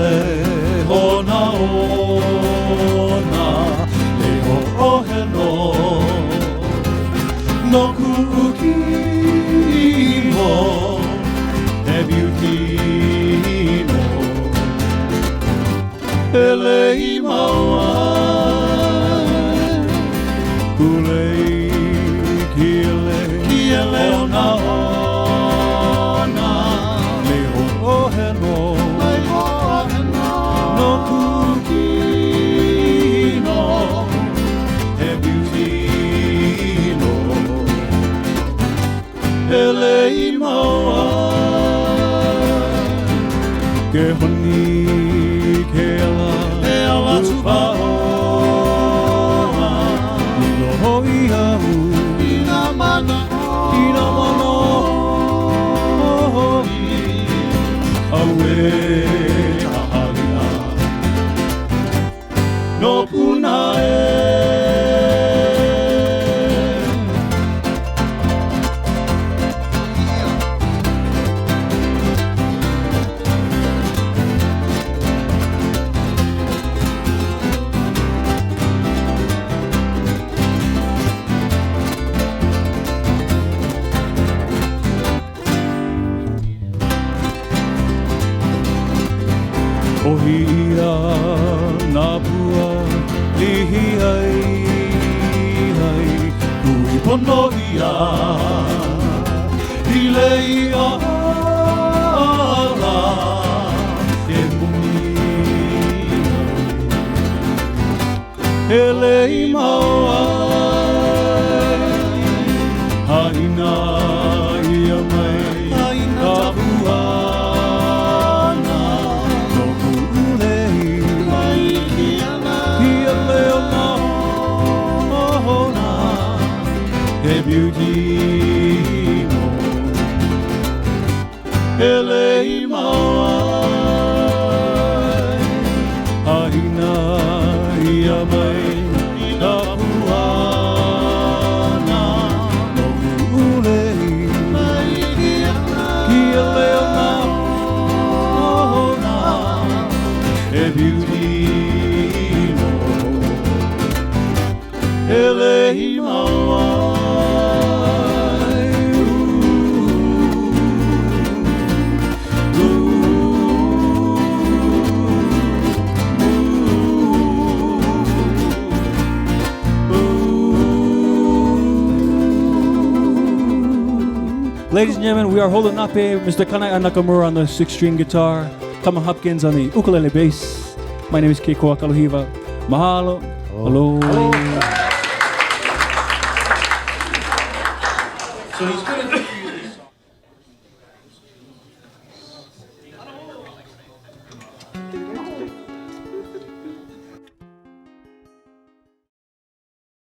le hona ona le ho'oheno no kukimo e biukino ele imawa kulei kiele ona ona le ho'oheno no kukino e biukino ele imawa ke honi ke ala tupaoa ni loho iau ina mana awe tahalia no punae Ohia na pua lihi ai kui pono ia ilei ala e muni elei maua haina ia mai na pua Biukino elei mawai haina ia mai na puana no ulei ki leo na e biukino elei mawai Ladies and gentlemen, we are holding up Mr. Kanai Nakamura on the 6-string guitar, Tama Hopkins on the ukulele bass. My name is Keikoa Kaluhiva. Mahalo. Hello. So he's gonna